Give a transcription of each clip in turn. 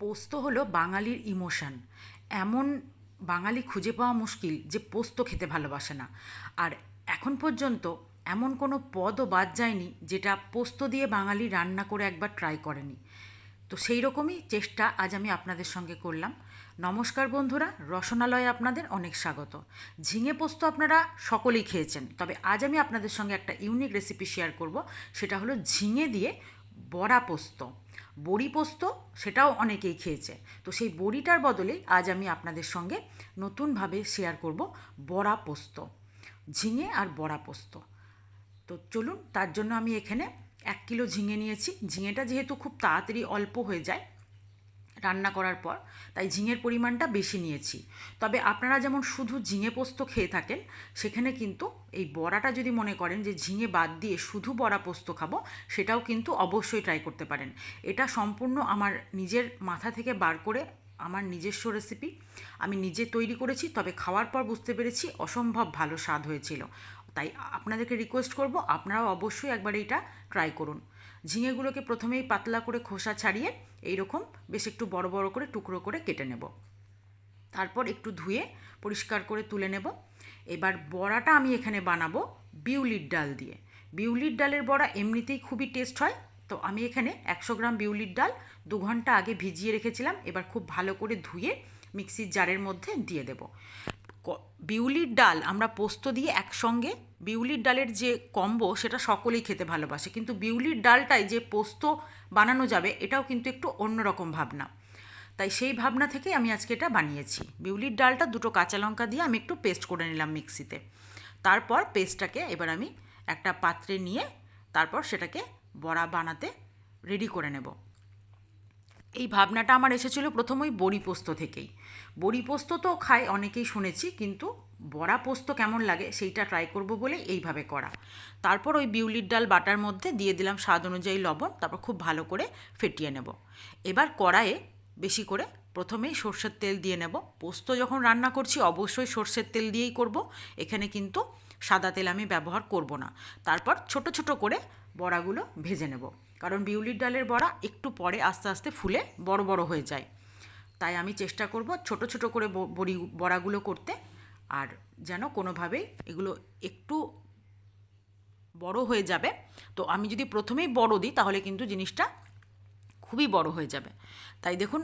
পোস্ত হলো বাঙালির ইমোশন। এমন বাঙালি খুঁজে পাওয়া মুশকিল যে পোস্ত খেতে ভালোবাসে না। আর এখন পর্যন্ত এমন কোনো পদও বাদ যায়নি যেটা পোস্ত দিয়ে বাঙালি রান্না করে একবার ট্রাই করেনি। তো সেই রকমই চেষ্টা আজ আমি আপনাদের সঙ্গে করলাম। নমস্কার বন্ধুরা, রসনালয়ে আপনাদের অনেক স্বাগত। ঝিঙে পোস্ত আপনারা সকলেই খেয়েছেন, তবে আজ আমি আপনাদের সঙ্গে একটা ইউনিক রেসিপি শেয়ার করব। সেটা হলো ঝিঙে দিয়ে বড়া পোস্ত। বড়ি পোস্ত সেটাও অনেকেই খেয়েছে, তো সেই বড়িটার বদলে আজ আমি আপনাদের সঙ্গে নতুনভাবে শেয়ার করব বড়া পোস্ত, ঝিঙে আর বড়া পোস্ত। তো চলুন, তার জন্য আমি এখানে 1 কিলো ঝিঙে নিয়েছি। ঝিঙেটা যেহেতু খুব তাড়াতাড়ি অল্প হয়ে যায় রান্না করার পর, তাই ঝিঙের পরিমাণটা বেশি নিয়েছি। তবে আপনারা যেমন শুধু ঝিঙে পোস্ত খেয়ে থাকেন, সেখানে কিন্তু এই বড়াটা যদি মনে করেন যে ঝিঙে বাদ দিয়ে শুধু বড়া পোস্ত খাবো, সেটাও কিন্তু অবশ্যই ট্রাই করতে পারেন। এটা সম্পূর্ণ আমার নিজের মাথা থেকে বার করে আমার নিজস্ব রেসিপি, আমি নিজে তৈরি করেছি। তবে খাওয়ার পর বুঝতে পেরেছি অসম্ভব ভালো স্বাদ হয়েছিল। তাই আপনাদেরকে রিকোয়েস্ট করব, আপনারাও অবশ্যই একবার এইটা ট্রাই করুন। ঝিঙেগুলোকে প্রথমেই পাতলা করে খোসা ছাড়িয়ে এইরকম বেশ একটু বড় বড় করে টুকরো করে কেটে নেব। তারপর একটু ধুয়ে পরিষ্কার করে তুলে নেব। এবার বড়াটা আমি এখানে বানাবো বিউলির ডাল দিয়ে। বিউলির ডালের বড়া এমনিতেই খুবই টেস্ট হয়। তো আমি এখানে 100 গ্রাম বিউলির ডাল 2 ঘন্টা আগে ভিজিয়ে রেখেছিলাম। এবার খুব ভালো করে ধুয়ে মিক্সির জারের মধ্যে দিয়ে দেব। বিউলির ডাল আমরা পোস্ত দিয়ে একসঙ্গে, বিউলির ডালের যে কম্বো সেটা সকলেই খেতে ভালোবাসে, কিন্তু বিউলির ডালটাই যে পোস্ত বানানো যাবে এটাও কিন্তু একটু অন্যরকম ভাবনা। তাই সেই ভাবনা থেকে আমি আজকে এটা বানিয়েছি। বিউলির ডালটা 2টো কাঁচা লঙ্কা দিয়ে আমি একটু পেস্ট করে নিলাম মিক্সিতে। তারপর পেস্টটাকে এবার আমি একটা পাত্রে নিয়ে তারপর সেটাকে বড়া বানাতে রেডি করে নেব। এই ভাবনাটা আমার এসেছিলো প্রথম ওই বড়ি পোস্ত থেকেই। বড়ি পোস্ত তো খায় অনেকেই শুনেছি, কিন্তু বড়া পোস্ত কেমন লাগে সেইটা ট্রাই করব বলে এইভাবে করা। তারপর ওই বিউলির ডাল বাটার মধ্যে দিয়ে দিলাম স্বাদ অনুযায়ী লবণ, তারপর খুব ভালো করে ফেটিয়ে নেব। এবার কড়াইয়ে বেশি করে প্রথমেই সর্ষের তেল দিয়ে নেব। পোস্ত যখন রান্না করছি অবশ্যই সর্ষের তেল দিয়েই করব, এখানে কিন্তু সাদা তেল আমি ব্যবহার করব না। তারপর ছোট ছোট করে বড়াগুলো ভেজে নেব, কারণ বিউলির ডালের বড়া একটু পরে আস্তে আস্তে ফুলে বড় বড় হয়ে যায়। তাই আমি চেষ্টা করব ছোট ছোট করে বড়াগুলো করতে, আর যেন কোনোভাবেই এগুলো একটু বড় হয়ে যাবে। তো আমি যদি প্রথমেই বড় দিই তাহলে কিন্তু জিনিসটা খুবই বড় হয়ে যাবে। তাই দেখুন,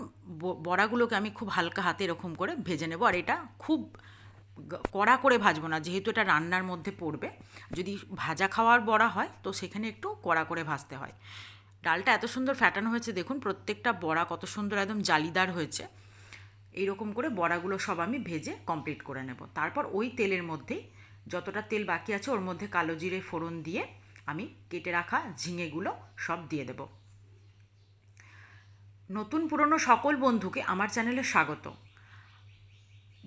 বড়াগুলোকে আমি খুব হালকা হাতে এরকম করে ভেজে নেব। আর এটা খুব কড়া করে ভাজবো না, যেহেতু এটা রান্নার মধ্যে পড়বে। যদি ভাজা খাওয়ার বড়া হয় তো সেখানে একটু কড়া করে ভাজতে হয়। ডালটা এত সুন্দর ফ্যাটানো হয়েছে, দেখুন প্রত্যেকটা বড়া কত সুন্দর একদম জালিদার হয়েছে। এইরকম করে বড়াগুলো সব আমি ভেজে কমপ্লিট করে নেব। তারপর ওই তেলের মধ্যেই যতটা তেল বাকি আছে ওর মধ্যে কালো জিরে ফোড়ন দিয়ে আমি কেটে রাখা ঝিঙেগুলো সব দিয়ে দেব। নতুন পুরনো সকল বন্ধুকে আমার চ্যানেলে স্বাগত।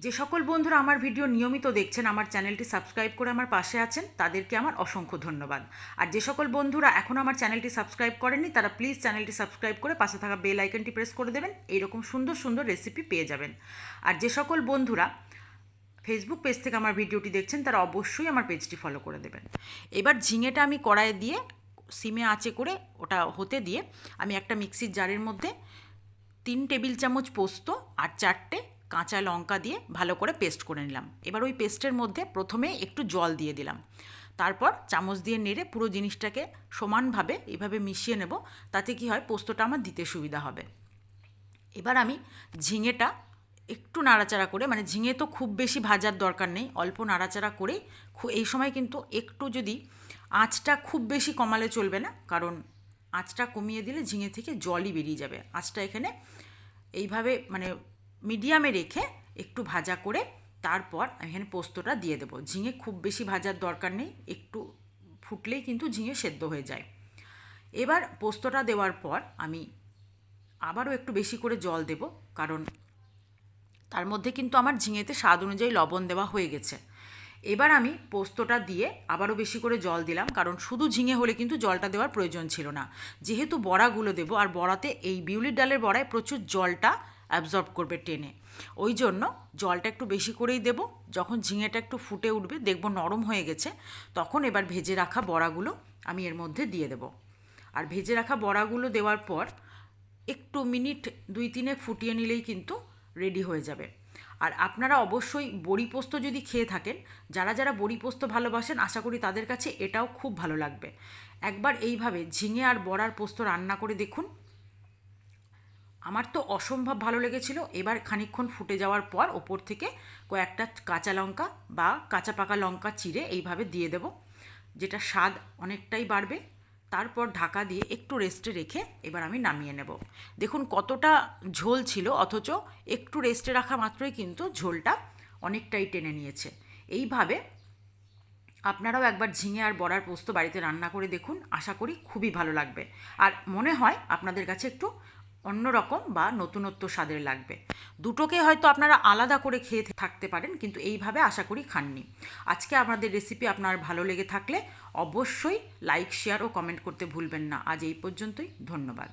যে সকল বন্ধুরা আমার ভিডিও নিয়মিত দেখছেন, আমার চ্যানেলটি সাবস্ক্রাইব করে আমার পাশে আছেন, তাদেরকে আমার অসংখ্য ধন্যবাদ। আর যে সকল বন্ধুরা এখনও আমার চ্যানেলটি সাবস্ক্রাইব করেননি, তারা প্লিজ চ্যানেলটি সাবস্ক্রাইব করে পাশে থাকা বেল আইকনটি প্রেস করে দেবেন। এইরকম সুন্দর সুন্দর রেসিপি পেয়ে যাবেন। আর যে সকল বন্ধুরা ফেসবুক পেজ থেকে আমার ভিডিওটি দেখছেন, তারা অবশ্যই আমার পেজটি ফলো করে দেবেন। এবার ঝিঙেটা আমি কড়াইয়ে দিয়ে সিমে আঁচে করে ওটা হতে দিয়ে আমি একটা মিক্সির জারের মধ্যে 3 টেবিল চামচ পোস্ত আর 4টে কাঁচা লঙ্কা দিয়ে ভালো করে পেস্ট করে নিলাম। এবার ওই পেস্টের মধ্যে প্রথমে একটু জল দিয়ে দিলাম। তারপর চামচ দিয়ে নেড়ে পুরো জিনিসটাকে সমানভাবে এভাবে মিশিয়ে নেব। তাতে কি হয়, পোস্তটা আমার দিতে সুবিধা হবে। এবার আমি ঝিঙেটা একটু নাড়াচাড়া করে, মানে ঝিঙে তো খুব বেশি ভাজার দরকার নেই, অল্প নাড়াচাড়া করে এই সময় কিন্তু একটু যদি আঁচটা খুব বেশি কমালে চলবে না, কারণ আঁচটা কমিয়ে দিলে ঝিঙে থেকে জলই বেরিয়ে যাবে। আঁচটা এখানে এইভাবে মানে মিডিয়ামে রেখে একটু ভাজা করে তারপর আমি এখানে পোস্তটা দিয়ে দেবো। ঝিঙে খুব বেশি ভাজার দরকার নেই, একটু ফুটলেই কিন্তু ঝিঙে সেদ্ধ হয়ে যায়। এবার পোস্তটা দেওয়ার পর আমি আবারও একটু বেশি করে জল দেব, কারণ তার মধ্যে কিন্তু আমার ঝিঙেতে স্বাদ অনুযায়ী লবণ দেওয়া হয়ে গেছে। এবার আমি পোস্তটা দিয়ে আবারও বেশি করে জল দিলাম, কারণ শুধু ঝিঙে হলে কিন্তু জলটা দেওয়ার প্রয়োজন ছিল না। যেহেতু বড়াগুলো দেবো, আর বড়াতে এই বিউলির ডালের বড়ায় প্রচুর জলটা অ্যাবজর্ব করবে টেনে, ওই জন্য জলটা একটু বেশি করেই দেব। যখন ঝিঙেটা একটু ফুটে উঠবে, দেখব নরম হয়ে গেছে, তখন এবার ভেজে রাখা বড়াগুলো আমি এর মধ্যে দিয়ে দেব। আর ভেজে রাখা বড়াগুলো দেওয়ার পর একটু মিনিট 2-3 ফুটিয়ে নিলেই কিন্তু রেডি হয়ে যাবে। আর আপনারা অবশ্যই বড়ি পোস্ত যদি খেয়ে থাকেন, যারা যারা বড়ি পোস্ত ভালোবাসেন আশা করি তাদের কাছে এটাও খুব ভালো লাগবে। একবার এইভাবে ঝিঙে আর বড়ার পোস্ত রান্না করে দেখুন, আমার তো অসম্ভব ভালো লেগেছিল। এবার খানিকক্ষণ ফুটে যাওয়ার পর ওপর থেকে কয়েকটা কাঁচা লঙ্কা বা কাঁচা পাকা লঙ্কা চিড়ে এইভাবে দিয়ে দেব, যেটা স্বাদ অনেকটাই বাড়বে। তারপর ঢাকা দিয়ে একটু রেস্টে রেখে এবার আমি নামিয়ে নেব। দেখুন কতটা ঝোল ছিল, অথচ একটু রেস্টে রাখা মাত্রই কিন্তু ঝোলটা অনেকটাই টেনে নিয়েছে। এইভাবে আপনারাও একবার ঝিঙে আর বড়ার পোস্ত বাড়িতে রান্না করে দেখুন, আশা করি খুবই ভালো লাগবে। আর মনে হয় আপনাদের কাছে একটু অন্যরকম বা নতুনত্ব স্বাদের লাগবে। দুটোকে হয়তো আপনারা আলাদা করে খেয়ে থাকতে পারেন, কিন্তু এইভাবে আশা করি খাননি। আজকে আমাদের রেসিপি আপনার ভালো লেগে থাকলে অবশ্যই লাইক, শেয়ার ও কমেন্ট করতে ভুলবেন না। আজ এই পর্যন্তই, ধন্যবাদ।